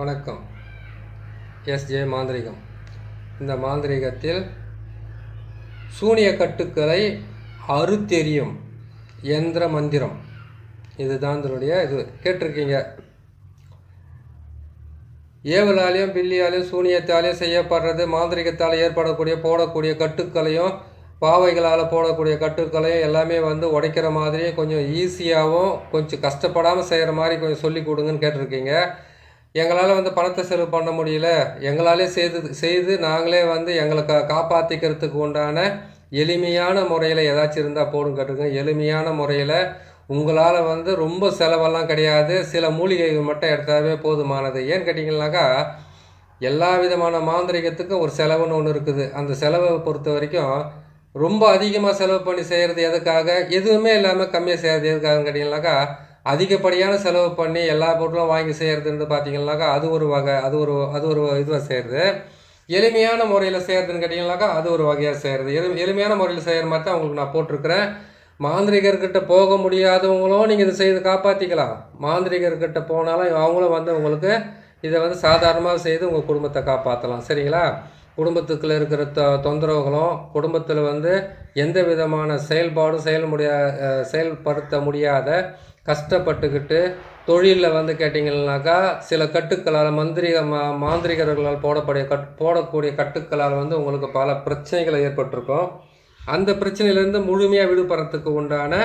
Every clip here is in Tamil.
வணக்கம். எஸ்ஜே மாந்திரிகம். இந்த மாந்திரிகத்தில் சூனிய கட்டுக்களை அறுத்தெறியும் யந்திர மந்திரம் இதுதான் இதனுடைய இது கேட்டிருக்கீங்க. ஏவலாலையும் பில்லியாலையும் சூனியத்தாலையும் செய்யப்படுறது, மாந்திரிகத்தால் ஏற்படக்கூடிய போடக்கூடிய கட்டுக்களையும் பாவைகளால் போடக்கூடிய கட்டுக்களையும் எல்லாமே உடைக்கிற மாதிரி கொஞ்சம் ஈஸியாகவும் கொஞ்சம் கஷ்டப்படாமல் செய்கிற மாதிரி கொஞ்சம் சொல்லி கொடுங்கன்னு கேட்டிருக்கீங்க. எங்களால் பணத்தை செலவு பண்ண முடியல, எங்களாலே செய்து நாங்களே எங்களை காப்பாற்றிக்கிறதுக்கு உண்டான எளிமையான முறையில் ஏதாச்சும் இருந்தால் போடும் கேட்டிருக்கேன். எளிமையான முறையில் உங்களால் ரொம்ப செலவெல்லாம் கிடையாது, சில மூலிகைகள் மட்டும் எடுத்தாவே போதுமானது. ஏன்னு கேட்டிங்கன்னாக்கா எல்லா விதமான மாந்திரிகத்துக்கும் ஒரு செலவுன்னு ஒன்று இருக்குது. அந்த செலவை பொறுத்த வரைக்கும் ரொம்ப அதிகமாக செலவு பண்ணி செய்கிறது எதுக்காக, எதுவுமே இல்லாமல் கம்மியாக செய்கிறது எதுக்காகன்னு கேட்டிங்கனாக்கா அதிகப்படியான செலவு பண்ணி எல்லா பொருளும் வாங்கி செய்கிறதுன்னு பார்த்தீங்கன்னாக்கா அது ஒரு வகை, அது ஒரு இதுவாக செய்கிறது. எளிமையான முறையில் செய்கிறதுன்னு கேட்டிங்கனாக்கா அது ஒரு வகையாக செய்கிறது. எளிமையான முறையில் செய்கிற மாதிரி தான் உங்களுக்கு நான் போட்டிருக்கிறேன். மாந்திரிகர்கிட்ட போக முடியாதவங்களும் நீங்கள் இதை செய்து காப்பாற்றிக்கலாம். மாந்திரிகர்கிட்ட போனாலும் அவங்களும் உங்களுக்கு இதை சாதாரணமாக செய்து உங்கள் குடும்பத்தை காப்பாற்றலாம். சரிங்களா? குடும்பத்துக்குள்ள இருக்கிற தொந்தரவுகளும் குடும்பத்தில் எந்த விதமான செயல்பாடும் செயல்படுத்த முடியாத கஷ்டப்பட்டுக்கிட்டு தொழிலில் கேட்டிங்கன்னாக்கா சில கட்டுக்களால் மாந்திரிகர்களால் போடக்கூடிய கட்டுக்களால் உங்களுக்கு பல பிரச்சனைகள் ஏற்பட்டிருக்கும். அந்த பிரச்சனையிலேருந்து முழுமையாக விடுபடுறதுக்கு உண்டான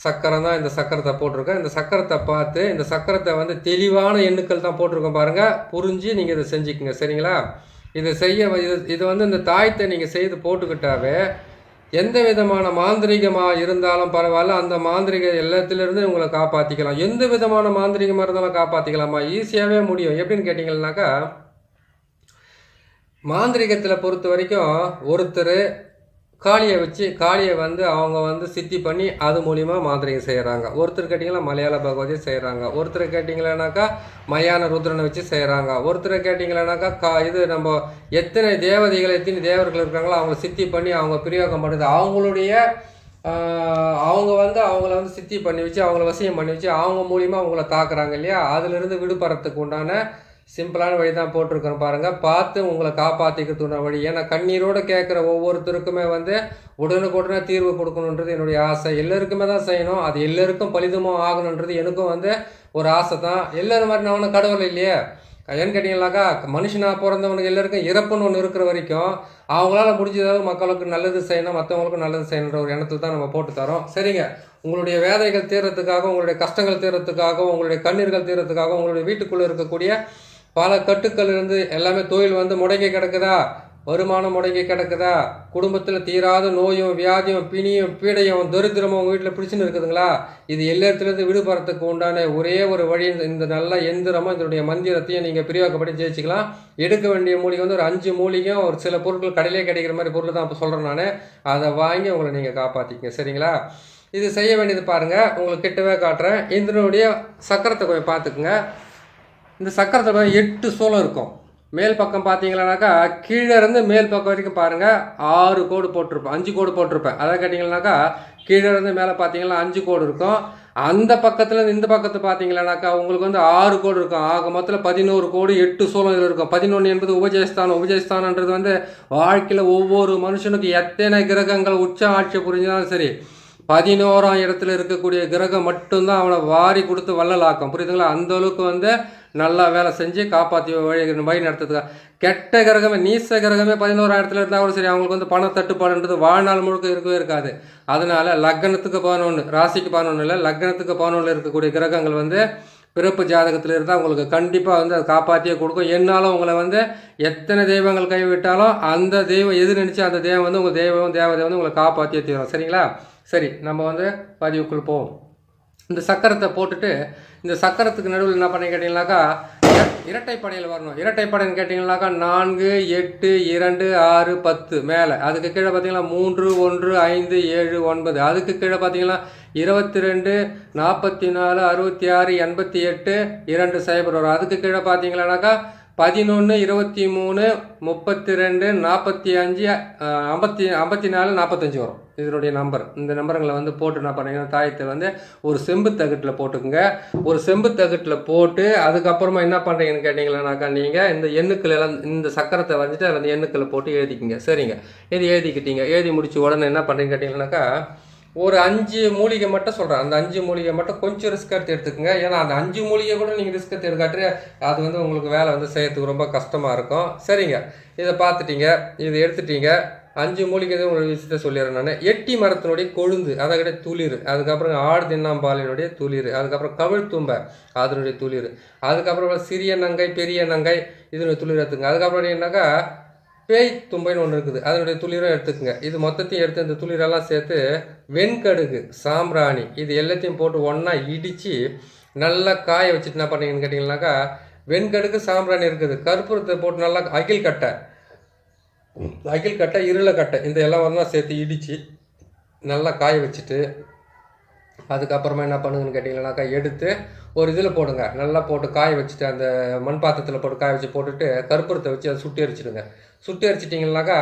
சக்கரம் தான் இந்த சக்கரத்தை போட்டிருக்கேன். இந்த சக்கரத்தை பார்த்து இந்த சக்கரத்தை தெளிவான எண்ணுக்கள் தான் போட்டிருக்கோம் பாருங்கள், புரிஞ்சு நீங்கள் இதை செஞ்சுக்கோங்க. சரிங்களா? இதை செய்ய இது இந்த தாயத்தை நீங்கள் செய்து போட்டுக்கிட்டாவே எந்த விதமான மாந்திரிகமாக இருந்தாலும் பரவாயில்ல, அந்த மாந்திரிக எல்லாத்திலிருந்து உங்களை காப்பாற்றிக்கலாம். எந்த விதமான மாந்திரிகமாக இருந்தாலும் காப்பாற்றிக்கலாமா? ஈஸியாகவே முடியும். எப்படின்னு கேட்டிங்கன்னாக்கா மாந்திரிகத்தில் பொறுத்த வரைக்கும் ஒருத்தர் காளியை அவங்க சித்தி பண்ணி அது மூலிமா மாந்திரிகம் செய்கிறாங்க. ஒருத்தர் கேட்டிங்கன்னா மலையாள பகவதியை செய்கிறாங்க. ஒருத்தர் கேட்டிங்களானாக்கா மயான ருத்ரனை வச்சு செய்கிறாங்க. ஒருத்தர் கேட்டிங்களானாக்கா இது நம்ம எத்தனை தேவதைகள் எத்தனை தேவர்கள் இருக்காங்களோ அவங்கள சித்தி பண்ணி அவங்க பிரயோகம் பண்ணுறது அவங்கள சித்தி பண்ணி வச்சு அவங்கள வசியம் பண்ணி வச்சு அவங்க மூலிமா அவங்கள தாக்குறாங்க இல்லையா? அதிலிருந்து விடுபடுறதுக்கு உண்டான சிம்பிளான வழி தான் போட்டிருக்கிறோம் பாருங்கள். பார்த்து உங்களை காப்பாற்றிக்கிறதுன வழி. ஏன்னா கண்ணீரோடு கேட்குற ஒவ்வொருத்தருக்குமே உடனுக்குடனே தீர்வு கொடுக்கணுன்றது என்னுடைய ஆசை. எல்லாருக்குமே தான் செய்யணும், அது எல்லாருக்கும் பலிதமும் ஆகணுன்றது எனக்கும் ஒரு ஆசை தான். எல்லோரும் மாதிரி நான் ஒன்றும் கடவுள் இல்லையே. ஏன்னு கேட்டிங்கனாக்கா மனுஷனாக பிறந்தவனுக்கு எல்லாருக்கும் இறப்புன்னு ஒன்று இருக்கிற வரைக்கும் அவங்களால முடிஞ்சதாவது மக்களுக்கு நல்லது செய்யணும், மற்றவங்களுக்கும் நல்லது செய்யணுன்ற ஒரு எண்ணத்தில் தான் நம்ம போட்டு தரோம். சரிங்க, உங்களுடைய வேதனைகள் தீர்றதுக்காக, உங்களுடைய கஷ்டங்கள் தீர்றதுக்காக, உங்களுடைய கண்ணீர்கள் தீர்றதுக்காக, உங்களுடைய வீட்டுக்குள்ளே இருக்கக்கூடிய பல கட்டுக்கள் இருந்து எல்லாமே தொழில் முடங்கி கிடக்குதா, வருமானம் முடங்கி கிடக்குதா, குடும்பத்தில் தீராத நோயும் வியாதியும் பிணியும் பீடையும் தரித்திரமும் உங்கள் வீட்டில் பிடிச்சுன்னு இருக்குதுங்களா, இது எல்லாத்துலேருந்து விடுபடுறதுக்கு உண்டான ஒரே ஒரு வழி இந்த நல்ல எந்திரமும் இதனுடைய மந்திரத்தையும் நீங்கள் பிரயோகப்படி ஜெயிச்சிக்கலாம். எடுக்க வேண்டிய மூலிகை ஒரு 5 மூலிகை, ஒரு சில பொருட்கள் கடையிலே கிடைக்கிற மாதிரி பொருள் தான் இப்போ சொல்கிறேன் நான். அதை வாங்கி உங்களை நீங்கள் காப்பாற்றிக்க. சரிங்களா? இது செய்ய வேண்டியது பாருங்கள், உங்களுக்கு கிட்டவே காட்டுறேன். இதனுடைய சக்கரத்தை கொஞ்சம் பார்த்துக்குங்க. இந்த சக்கரத்தில் 8 சூலம் இருக்கும். மேல் பக்கம் பார்த்தீங்கன்னாக்கா கீழே இருந்து மேல் பக்கம் வரைக்கும் பாருங்கள் 6 கோடு போட்டிருப்பேன், 5 கோடு போட்டிருப்பேன். அதை கேட்டிங்கன்னாக்கா கீழே இருந்து மேலே பார்த்தீங்கன்னா 5 கோடு இருக்கும். அந்த பக்கத்தில் இந்த பக்கத்தை பார்த்தீங்கன்னாக்கா உங்களுக்கு 6 கோடு இருக்கும். ஆக மொத்தத்தில் 11 கோடு 8 சூலம் இதில் இருக்கும். 11 என்பது உபஜயஸ்தானம். உபஜயஸ்தானன்றது வாழ்க்கையில் ஒவ்வொரு மனுஷனுக்கு எத்தனை கிரகங்கள் உச்ச ஆட்சி புரிஞ்சாலும் சரி 11ஆம் இடத்துல இருக்கக்கூடிய கிரகம் மட்டும்தான் அவனை வாரி கொடுத்து வள்ளலாக்கும். புரியுதுங்களா? அந்த அளவுக்கு நல்லா வேலை செஞ்சு காப்பாற்றி வழி நடத்துறதுக்காக. கெட்ட கிரகமே நீச கிரகமே 11ஆம் இடத்துல இருந்தால் கூட சரி அவங்களுக்கு பண தட்டுப்பாடுன்றது வாழ்நாள் முழுக்க இருக்கவே இருக்காது. அதனால லக்னத்துக்கு 11, ராசிக்கு 11 இல்லை, லக்னத்துக்கு 11 இருக்கக்கூடிய கிரகங்கள் பிறப்பு ஜாதகத்தில் இருந்தால் உங்களுக்கு கண்டிப்பாக அதை காப்பாற்றியே கொடுக்கும். என்னாலும் உங்களை எத்தனை தெய்வங்கள் கைவிட்டாலும் அந்த தெய்வம் எது நினச்சி அந்த தெய்வம் உங்கள் தேவதை உங்களை காப்பாற்றியே தீரும். சரிங்களா? சரி, நம்ம பதிவுக்குள் போவோம். இந்த சக்கரத்தை போட்டுட்டு இந்த சக்கரத்துக்கு நடுவில் என்ன பண்ணி கேட்டிங்கனாக்கா இரட்டைப்படையில் வரணும். இரட்டைப்படைன்னு கேட்டிங்கனாக்கா 4, 8, 2, 6, 10 மேலே. அதுக்கு கீழே பார்த்தீங்கன்னா 3, 1, 5, 7, 9. அதுக்கு கீழே பார்த்தீங்கன்னா 22, 44, 66, 88, 2 0 வரும். அதுக்கு கீழே பார்த்தீங்கன்னாக்கா 11, 23, 32, 45, 54, 45 வரும். இதனுடைய நம்பர். இந்த நம்பருங்களை வந்து போட்டு என்ன பண்ணுறீங்கன்னா தாயத்தை வந்து ஒரு செம்பு தகட்டில் போட்டுக்குங்க. ஒரு செம்பு தகட்டில் போட்டு அதுக்கப்புறமா என்ன பண்ணுறீங்கன்னு கேட்டிங்களானாக்கா நீங்கள் இந்த எண்ணுக்கள் எல்லாம் இந்த சக்கரத்தை வந்துட்டு அதில் அந்த எண்ணுக்களை போட்டு எழுதிக்கிங்க. சரிங்க, இது எழுதிக்கிட்டீங்க. எழுதி முடிச்சு உடனே என்ன பண்ணுறீங்கன்னு கேட்டிங்கன்னாக்கா ஒரு 5 மூலிகை மட்டும் சொல்கிறேன். அந்த 5 மூலிகை மட்டும் கொஞ்சம் ரிஸ்க் எடுத்துக்குங்க. ஏன்னா அந்த 5 மூலிகை கூட நீங்கள் ரிஸ்க் எடுக்காட்டு அது வந்து உங்களுக்கு வேலை வந்து செய்யறதுக்கு ரொம்ப கஷ்டமாக இருக்கும். சரிங்க, இதை பார்த்துட்டீங்க, இதை எடுத்துட்டீங்க. 5 மூலிகை உங்களுக்கு விஷயத்த சொல்லிடுறேன் நான். எட்டி மரத்தினுடைய கொழுந்து, அதை கிட்ட துளிர், அதுக்கப்புறம் ஆடு தின்னாம்பாலினுடைய துளிர், அதுக்கப்புறம் கவிழ்த்தும்பை அதனுடைய துளிர், அதுக்கப்புறம் சிறிய நங்கை பெரிய நங்கை இதனுடைய துளிர் எடுத்துங்க. அதுக்கப்புறம் என்னன்னாக்கா பேய் தும்பைன்னு ஒன்று இருக்குது, அதனுடைய துளிரும் எடுத்துக்கங்க. இது மொத்தத்தையும் எடுத்து இந்த துளிரெல்லாம் சேர்த்து வெண்கடுகு சாம்பிராணி இது எல்லாத்தையும் போட்டு ஒன்றா இடித்து நல்லா காய வச்சுட்டு என்ன பண்ணீங்கன்னு கேட்டிங்கன்னாக்கா வெண்கடுகு சாம்பிராணி இருக்குது, கற்பூரத்தை போட்டு நல்லா அகில் கட்டை இருளை கட்டை இந்த எல்லாம் ஒன்றா சேர்த்து இடித்து நல்லா காய வச்சுட்டு அதுக்கப்புறமா என்ன பண்ணுங்கன்னு கேட்டிங்கன்னாக்கா எடுத்து ஒரு இதில் போடுங்க. நல்லா போட்டு காய வச்சுட்டு அந்த மண் பாத்திரத்தில் போட்டு காய வச்சு போட்டுட்டு கற்பூரத்தை வச்சு அதை சுட்டி அரிச்சிடுங்க. சுட்டி அரிச்சிட்டிங்கனாக்கா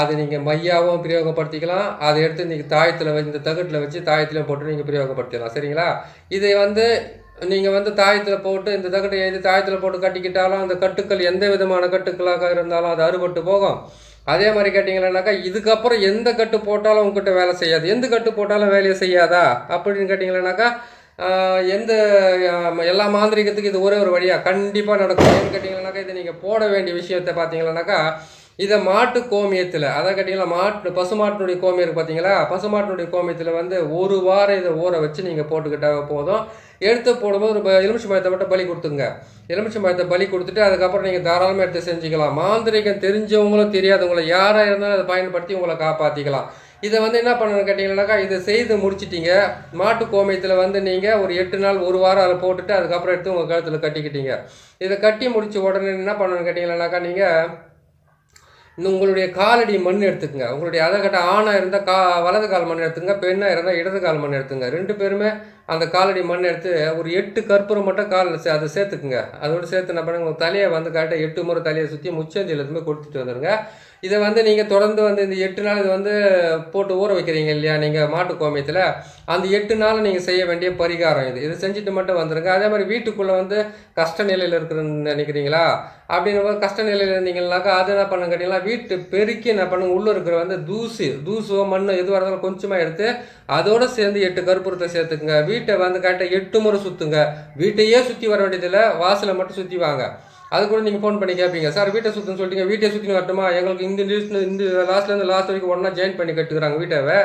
அது நீங்கள் மையாவும் பிரயோகப்படுத்திக்கலாம். அதை எடுத்து நீங்கள் தாயத்தில் வச்சு இந்த தகட்டில் வச்சு தாயத்திலையும் போட்டு நீங்கள் பிரயோகப்படுத்திடலாம். சரிங்களா, இதை வந்து நீங்கள் வந்து தாயத்தில் போட்டு இந்த தகட்டை எழுதி தாயத்தில் போட்டு கட்டிக்கிட்டாலும் அந்த கட்டுக்கள் எந்த விதமான கட்டுக்களாக இருந்தாலும் அது அறுபட்டு போகும். அதே மாதிரி கேட்டிங்கன்னாக்கா இதுக்கப்புறம் எந்த கட்டு போட்டாலும் உங்ககிட்ட வேலை செய்யாது. எந்த கட்டு போட்டாலும் வேலையை செய்யாதா அப்படின்னு கேட்டிங்கன்னாக்கா எந்த எல்லா மாந்திரிகத்துக்கு இது ஒரே ஒரு வழியாக கண்டிப்பாக நடக்கும். ஏன்னு கேட்டிங்கன்னாக்கா இதை நீங்கள் போட வேண்டிய விஷயத்தை பார்த்தீங்கன்னாக்கா இதை மாட்டு கோமியத்தில், அதை கேட்டிங்கன்னா பசுமாட்டினுடைய கோமியம் இருக்குது பார்த்தீங்களா, பசுமாட்டினுடைய கோமியத்தில் வந்து ஒரு வாரம் இதை ஊற வச்சு நீங்கள் போட்டுக்கிட்டால் போதும். எடுத்து போடும்போது ஒரு எலுமிச்சை மரத்தை மட்டும் பலி கொடுத்துங்க. எலுமிச்சை மரத்தை பலி கொடுத்துட்டு அதுக்கப்புறம் நீங்கள் தாராளமாக எடுத்து செஞ்சுக்கலாம். மாந்திரிகம் தெரிஞ்சவங்களும் தெரியாதவங்களும் யாராக இருந்தாலும் அதை பயன்படுத்தி உங்களை காப்பாற்றிக்கலாம். இதை வந்து என்ன பண்ணணும்னு கேட்டிங்கன்னாக்கா இதை செய்து முடிச்சிட்டிங்க. மாட்டு கோமியத்தில் வந்து நீங்கள் ஒரு 8 நாள் ஒரு வாரம் அதை போட்டுட்டு அதுக்கப்புறம் எடுத்து உங்கள் கழுத்தில் கட்டிக்கிட்டீங்க. இதை கட்டி முடித்த உடனே என்ன பண்ணணும்னு கேட்டிங்கன்னாக்கா நீங்கள் உங்களுடைய காலடி மண் எடுத்துக்கங்க. உங்களுடைய அதை கட்ட ஆணாக இருந்தால் வலது கால் மண் எடுத்துங்க, பெண்ணாக இருந்தால் இடது கால் மண் எடுத்துங்க. 2 பேருமே அந்த காலடி மண் எடுத்து ஒரு 8 கற்பூரம் மட்டும் காலில் அதை சேர்த்துக்குங்க. அதோடு சேர்த்து என்ன பண்ணுங்க உங்கள் தலையை வந்து கரெக்டாக 8 முறை தலையை சுற்றி முச்சந்தியில் எதுவுமே கொடுத்துட்டு வந்துடுங்க. இதை வந்து நீங்கள் தொடர்ந்து வந்து இந்த 8 நாள் இது வந்து போட்டு ஊற வைக்கிறீங்க இல்லையா நீங்கள் மாட்டு கோமியத்தில், அந்த 8 நாள் நீங்கள் செய்ய வேண்டிய பரிகாரம் இது செஞ்சுட்டு மட்டும் வந்துடுங்க. அதே மாதிரி வீட்டுக்குள்ளே வந்து கஷ்ட நிலையில் இருக்கிறன்னு நினைக்கிறீங்களா, அப்படின்னு போது கஷ்ட நிலையில் இருந்தீங்கன்னாக்கா அது என்ன பண்ணுங்க கேட்டிங்களா வீட்டு பெருக்கி என்ன பண்ணுங்க உள்ளே இருக்கிற வந்து தூசோ மண் எதுவாக இருந்தாலும் கொஞ்சமாக எடுத்து அதோடு சேர்ந்து 8 கற்பூரத்தை சேர்த்துக்குங்க. வீட்டை வந்து கரெக்டாக 8 முறை சுற்றுங்க. வீட்டையே சுற்றி வர வேண்டியதில்லை, வாசலை மட்டும் சுற்றி வாங்க. அது கூட நீங்கள் ஃபோன் பண்ணி கேட்பீங்க, சார் வீட்டை சுற்றுன்னு சொல்லிட்டீங்க, வீட்டை சுற்றின்னு வரட்டுமா, எங்களுக்கு இந்த லாஸ்ட்லேருந்து லாஸ்ட் வரைக்கும் ஒன்றா ஜாயின் பண்ணி கட்டுக்கிறாங்க வீட்டாவை,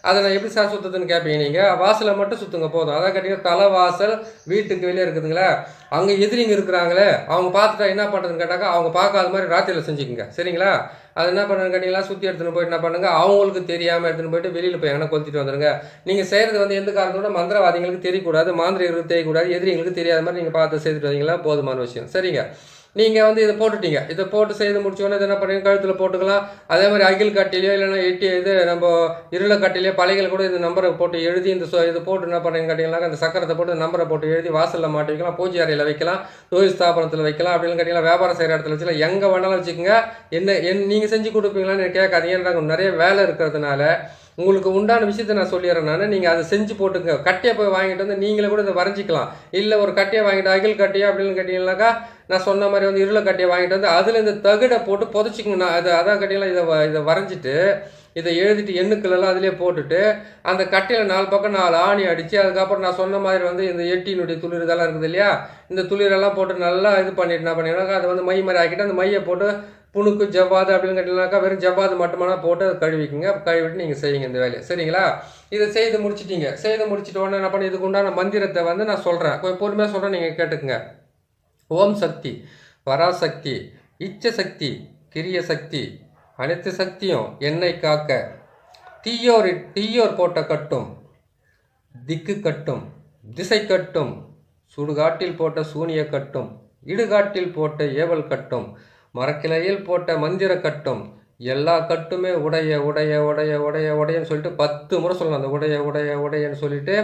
அதை நான் எப்படி சார் சுற்றுதுன்னு கேட்பீங்க. நீங்கள் வாசலை மட்டும் சுற்றுங்க போதும். அதான் கேட்டிங்கன்னா தலை வாசல் வீட்டுக்கு வெளியே இருக்குதுங்களே அங்கே எதிரிங்க இருக்கிறாங்களே அவங்க பார்த்துட்டா என்ன பண்ணுறதுன்னு கேட்டாக்கா அவங்க பார்க்காத மாதிரி ராத்திரியில் செஞ்சுக்குங்க. சரிங்களா, அது என்ன பண்ணுன்னு கேட்டிங்களா சுற்றி எடுத்துன்னு போயிட்டு என்ன பண்ணுங்க அவங்களுக்கு தெரியாமல் எடுத்துன்னு போயிட்டு வெளியில் போய் எங்கன்னா கொளுத்திட்டு வந்துடுங்க. நீங்கள் செய்கிறது வந்து எந்த காரணத்தோட மந்திரவாதிகளுக்கு தெரியக்கூடாது, மாந்திரிகளுக்கு தெரியக்கூடாது, எதிரிங்களுக்கு தெரியாத மாதிரி நீங்கள் பார்த்து செய்துட்டு வந்தீங்களா போதுமான விஷயம். சரிங்க, நீங்கள் வந்து இதை போட்டுட்டீங்க. இதை போட்டு செய்து முடிச்சோன்னே இதை என்ன பண்ணுறீங்க கழுத்தில் போட்டுக்கலாம். அதே மாதிரி அகில் கட்டிலையோ இல்லைன்னா இது நம்ம இருளை கட்டிலையோ பழைகள் கூட இந்த நம்பரை போட்டு எழுதி இது போட்டு என்ன பண்ணுறீங்க கேட்டிங்கன்னா அந்த சக்கரத்தை போட்டு நம்பரை போட்டு எழுதி வாசலில் மாட்டி வைக்கலாம், பூஜை அறையில் வைக்கலாம், தொழில் ஸ்தாபனத்தில் வைக்கலாம், அப்படின்னு கேட்டிங்கன்னா வியாபாரம் செய்கிற இடத்துல வச்சுக்கலாம், எங்கே வேணாலும் வச்சுக்கோங்க. நீங்கள் செஞ்சு கொடுப்பீங்களான்னு கேட்காதீங்க. ஏன்னா நிறைய வேலை இருக்கிறதுனால உங்களுக்கு உண்டான விஷயத்தை நான் சொல்லிடுறேன் நான். நீங்கள் அதை செஞ்சு போட்டுங்க. கட்டையை போய் வாங்கிட்டு வந்து நீங்களே கூட இதை வரைஞ்சிக்கலாம். இல்லை ஒரு கட்டையை வாங்கிட்டு அகில் கட்டையா அப்படின்னு கேட்டிங்கன்னாக்கா நான் சொன்ன மாதிரி வந்து இருளை கட்டையை வாங்கிட்டு வந்து அதில் இந்த தகடை போட்டு புதைச்சிக்கங்க. நான் அதான் கேட்டிங்கன்னா இதை வரைஞ்சிட்டு இதை எழுதிட்டு எண்ணுக்களெல்லாம் அதிலே போட்டுட்டு அந்த கட்டையில் 4 பக்கம் 4 ஆணி அடித்து அதுக்கப்புறம் நான் சொன்ன மாதிரி வந்து இந்த எட்டினுடைய துளிர் இதெல்லாம் இருக்குது இல்லையா, இந்த துளிரெல்லாம் போட்டு நல்லா இது பண்ணிட்டு என்ன பண்ணிங்கன்னாக்கா அதை வந்து மை மாதிரி ஆக்கிட்டு அந்த மையை போட்டு புணுக்கு ஜவ்வாது அப்படின்னு கேட்டிங்கனாக்கா வெறும் ஜவ்வாது மட்டுமானா போட்டு அதை கழுவிக்குங்க. கழுவிட்டு நீங்கள் செய்யுங்க இந்த வேலையை. சரிங்களா, இதை செய்து முடிச்சிட்டிங்க. செய்து முடிச்சிட்டு உடனே என்ன பண்ணி இதுக்கு உண்டான மந்திரத்தை வந்து நான் சொல்கிறேன், கொஞ்சம் பொறுமையாக சொல்கிறேன், நீங்கள் கேட்டுக்குங்க. ஓம் சக்தி, பராசக்தி, இச்ச சக்தி, கிரிய சக்தி, அனைத்து சக்தியும் என்னை காக்க, தீயோர் போட்ட கட்டும், திக்கு கட்டும், திசை கட்டும், சுடுகாட்டில் போட்ட சூனிய கட்டும், இடுகாட்டில் போட்ட ஏவல் கட்டும், மரக்கிளையில் போட்ட மந்திர கட்டும், எல்லா கட்டுமே உடைய உடைய உடைய உடைய உடையன்னு சொல்லிட்டு 10 முறை சொல்லணும். அந்த உடைய உடைய உடையன்னு சொல்லிட்டு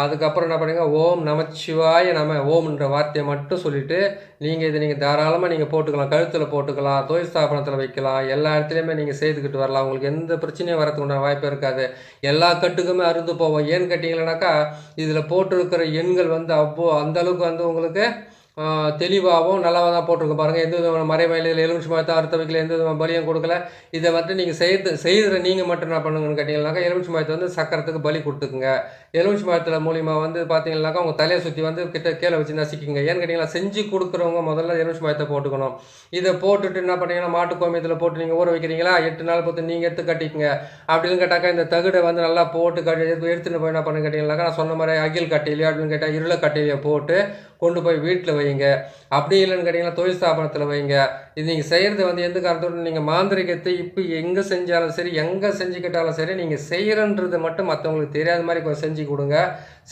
அதுக்கப்புறம் என்ன பண்ணுங்க, ஓம் நமச்சிவாய நம ஓம்ன்ற வார்த்தையை மட்டும் சொல்லிவிட்டு நீங்கள் தாராளமாக நீங்கள் போட்டுக்கலாம். கழுத்தில் போட்டுக்கலாம், தொழில் ஸ்தாபனத்தில் வைக்கலாம், எல்லா இடத்துலையுமே நீங்கள் செய்துக்கிட்டு வரலாம். உங்களுக்கு எந்த பிரச்சனையும் வரதுக்கு உண்டான வாய்ப்பு இருக்காது. எல்லா கட்டுக்குமே அருந்து போவோம். ஏன்னு கேட்டிங்களேனாக்கா இதில் போட்டிருக்கிற எண்கள் வந்து அந்தளவுக்கு வந்து உங்களுக்கு தெளிவாகவும் நல்லாவும் தான் போட்டிருக்க பாருங்கள். எந்த விதமான மறைமலையில் எலுமிச்சை மரத்தை அறுத்த வைக்கல, எந்த விதமான பலியும் கொடுக்கல. இதை வந்து நீங்கள் செய்கிற நீங்கள் மட்டும் என்ன பண்ணுங்கன்னு கேட்டிங்கன்னாக்கா எலுமிச்சை மரத்தை வந்து சக்கரத்துக்கு பலி கொடுத்துக்குங்க. எலுமிச்சை மரத்தில் மூலிமா வந்து பார்த்தீங்கன்னாக்கா உங்கள் தலையை சுற்றி வந்து கீழே வச்சு நசிக்குங்க. ஏன்னு கேட்டிங்கன்னா செஞ்சு கொடுக்குறவங்க முதல்ல எலுமிச்சை மரத்தை போட்டுக்கணும். இதை போட்டுட்டு என்ன பண்ணீங்கன்னா மாட்டு கோமியத்தில் போட்டு நீங்கள் ஊற வைக்கிறீங்களா, 8 நாள் பொறுத்து நீங்கள் எடுத்து கட்டிக்குங்க. அப்படின்னு கேட்டாக்கா இந்த தகுடை வந்து நல்லா போட்டு எடுத்துகிட்டு போய் என்ன பண்ணு கேட்டிங்கன்னாக்கா நான் சொன்ன மாதிரி அகில் கட்டையிலையோ அப்படின்னு கேட்டால் இருளை கட்டையிலையோ போட்டு கொண்டு போய் வீட்டில் வைங்க. அப்படி இல்லைன்னு கேட்டிங்கன்னா தொழில் ஸ்தாபனத்தில் வைங்க. இது நீங்கள் செய்கிறது வந்து எந்த காரணத்தோடு நீங்கள் மாந்திரிகத்தை இப்போ எங்கே செஞ்சாலும் சரி, எங்கே செஞ்சுக்கிட்டாலும் சரி, நீங்கள் செய்கிறன்றது மட்டும் மற்றவங்களுக்கு தெரியாத மாதிரி கொஞ்சம்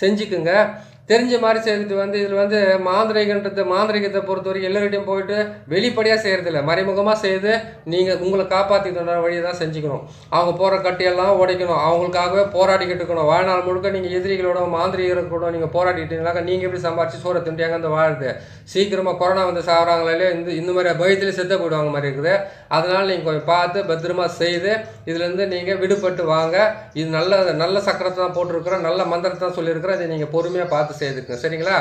செஞ்சுக்குங்க. தெரிஞ்ச மாதிரி செய்கிறது வந்து இதில் வந்து மாந்திரிகத்தை பொறுத்தவரைக்கும் எல்லார்கிட்டையும் போயிட்டு வெளிப்படையாக செய்கிறதில்ல, மறைமுகமாக செய்து நீங்கள் உங்களை காப்பாற்றிக்கிற வழியை தான் செஞ்சுக்கணும். அவங்க போகிற கட்டியெல்லாம் உடைக்கணும், அவங்களுக்காகவே போராடிக்கிட்டு இருக்கணும். வாழ்நாள் முழுக்க நீங்கள் எதிரிகளோட மாந்திரிகளோட நீங்கள் போராடிக்கிட்டீங்கன்னாக்கா நீங்கள் எப்படி சம்பாரிச்சு சோறை திண்டு எங்கே வந்து வாழுது? சீக்கிரமாக கொரோனா வந்து சாப்பிட்றாங்களே, இந்த மாதிரி பயத்திலே செத்த போயிடுவாங்க மாதிரி இருக்குது. அதனால் நீங்கள் கொஞ்சம் பார்த்து பத்திரமா செய்து இதுலேருந்து நீங்கள் விடுபட்டு வாங்க. இது நல்ல சக்கரத்தை தான் போட்டிருக்கிறோம், நல்ல மந்திரத்தை தான் சொல்லியிருக்கிறோம். இதை நீங்கள் பொறுமையாக பார்த்து செய்துக்குங்க. சரிங்களா?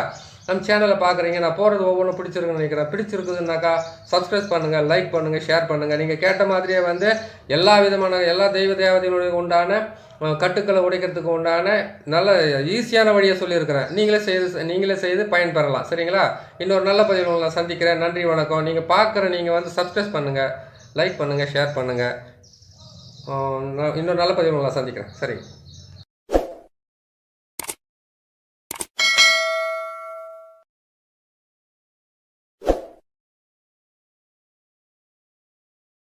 நம்ம சேனலை பார்க்குறீங்க, நான் போகிறது ஒவ்வொன்றும் பிடிச்சிருக்குன்னு நினைக்கிறேன். பிடிச்சிருக்குதுன்னாக்கா சப்ஸ்கிரைப் பண்ணுங்கள், லைக் பண்ணுங்கள், ஷேர் பண்ணுங்கள். நீங்கள் கேட்ட மாதிரியே வந்து எல்லா தெய்வ தேவதைகளுடைய உண்டான கட்டுக்களை உடைக்கிறதுக்கு உண்டான நல்ல ஈஸியான வழியை சொல்லியிருக்கிறேன். நீங்களே செய்து பயன்பெறலாம். சரிங்களா? இன்னொரு நல்ல பதிவில் உங்களை சந்திக்கிறேன். நன்றி, வணக்கம். நீங்கள் வந்து சப்ஸ்கிரைப் பண்ணுங்கள், லைக் பண்ணுங்கள், ஷேர் பண்ணுங்கள். இன்னொரு நல்ல பதிவில் உங்களை சந்திக்கிறேன். சரி.